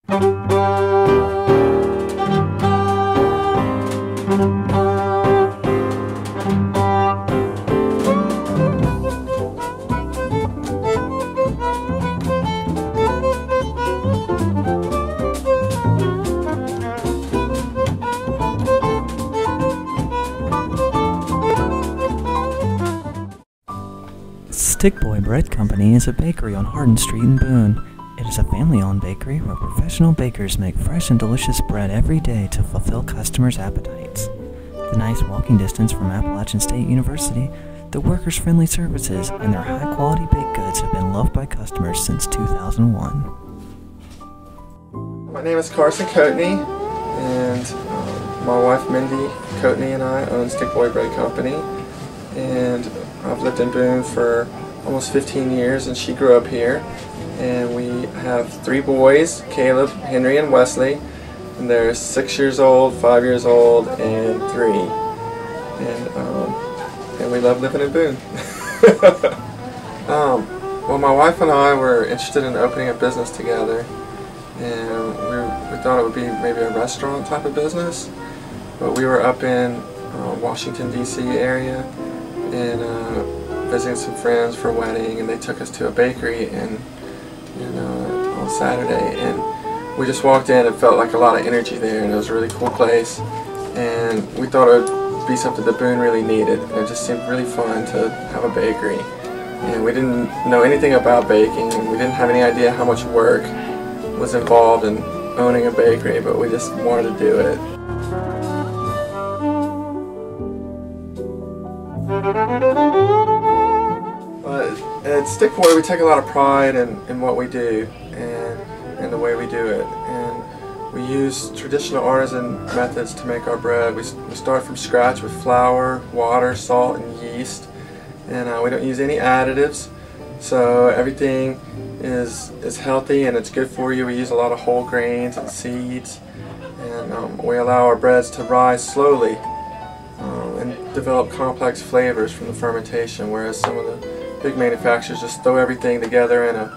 Stick Boy Bread Company is a bakery on Harden Street in Boone. It is a family-owned bakery where professional bakers make fresh and delicious bread every day to fulfill customers' appetites. The nice walking distance from Appalachian State University, the workers-friendly services, and their high-quality baked goods have been loved by customers since 2001. My name is Carson Coatney, and my wife Mindy Coatney and I own Stick Boy Bread Company. And I've lived in Boone for almost 15 years, and she grew up here. And we have 3 boys, Caleb, Henry, and Wesley. And they're 6 years old, 5 years old, and 3. And we love living in Boone. Well, my wife and I were interested in opening a business together. And we thought it would be maybe a restaurant type of business. But we were up in Washington, D.C. area, and visiting some friends for a wedding, and they took us to a bakery on Saturday, and we just walked in and felt like a lot of energy there, and it was a really cool place, and we thought it would be something that Boone really needed, and it just seemed really fun to have a bakery. And we didn't know anything about baking, and we didn't have any idea how much work was involved in owning a bakery, but we just wanted to do it. At Stick Boy, we take a lot of pride in what we do and the way we do it. And we use traditional artisan methods to make our bread. We start from scratch with flour, water, salt, and yeast. And we don't use any additives. So everything is healthy and it's good for you. We use a lot of whole grains and seeds. And we allow our breads to rise slowly and develop complex flavors from the fermentation, whereas some of the big manufacturers just throw everything together in a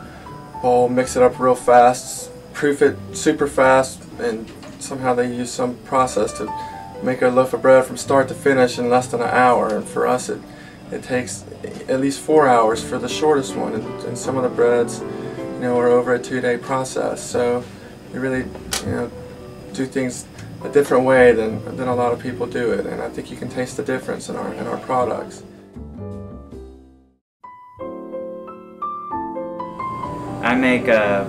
bowl, mix it up real fast, proof it super fast, and somehow they use some process to make a loaf of bread from start to finish in less than an hour. And for us it takes at least 4 hours for the shortest one, and some of the breads are over a 2-day process. So we really do things a different way than a lot of people do it, and I think you can taste the difference in our products. I make a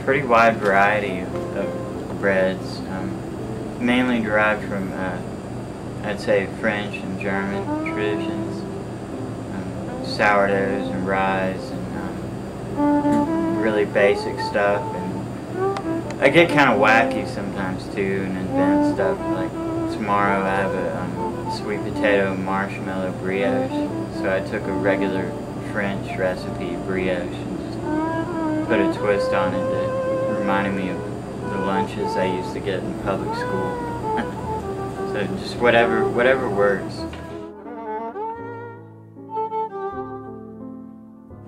pretty wide variety of breads, mainly derived from, I'd say, French and German traditions, sourdoughs and ryes, and really basic stuff. And I get kind of wacky sometimes too, and invent stuff. Like tomorrow I have a sweet potato marshmallow brioche, so I took a regular French recipe brioche and just put a twist on it that reminded me of the lunches I used to get in public school. So just whatever works.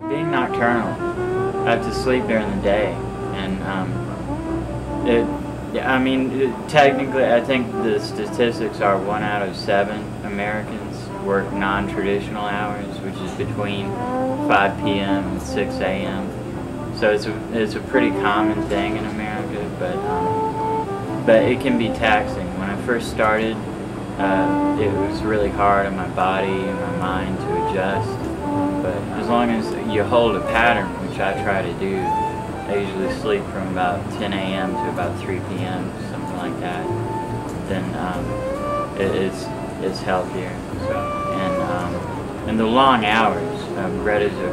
Being nocturnal, I have to sleep during the day, and technically I think the statistics are 1 out of 7 Americans work non-traditional hours, which is between 5 p.m. and 6 a.m. So it's a pretty common thing in America, but it can be taxing. When I first started, it was really hard on my body and my mind to adjust. But as long as you hold a pattern, which I try to do, I usually sleep from about 10 a.m. to about 3 p.m., something like that. Then it's healthier. So, and the long hours, bread is a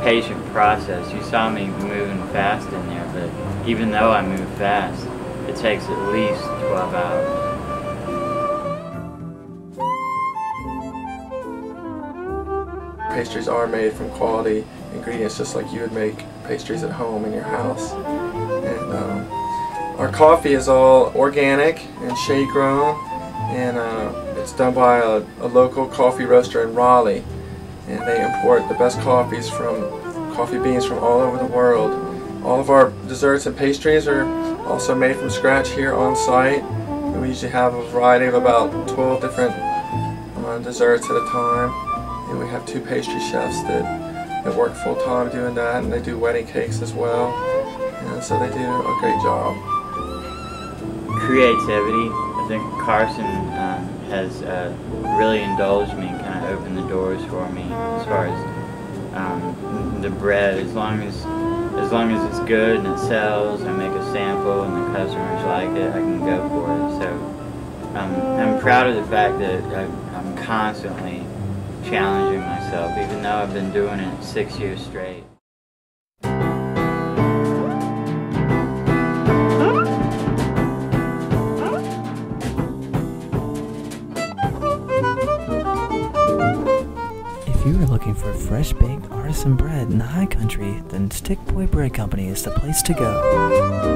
patient process. You saw me moving fast in there, but even though I move fast, it takes at least 12 hours. Pastries are made from quality ingredients, just like you would make pastries at home in your house. And our coffee is all organic and shade grown, and it's done by a local coffee roaster in Raleigh. And they import the best coffee beans from all over the world, All of our desserts and pastries are also made from scratch here on site. And we usually have a variety of about 12 different desserts at a time. And we have 2 pastry chefs that work full time doing that, and they do wedding cakes as well. And so they do a great job. Creativity. I think Carson has really indulged me and kind of opened the doors for me as far as the bread. As long as it's good and it sells, I make a sample and the customers like it, I can go for it. So I'm proud of the fact that I'm constantly challenging myself, even though I've been doing it 6 years straight. If you are looking for fresh baked artisan bread in the high country, then Stick Boy Bread Company is the place to go.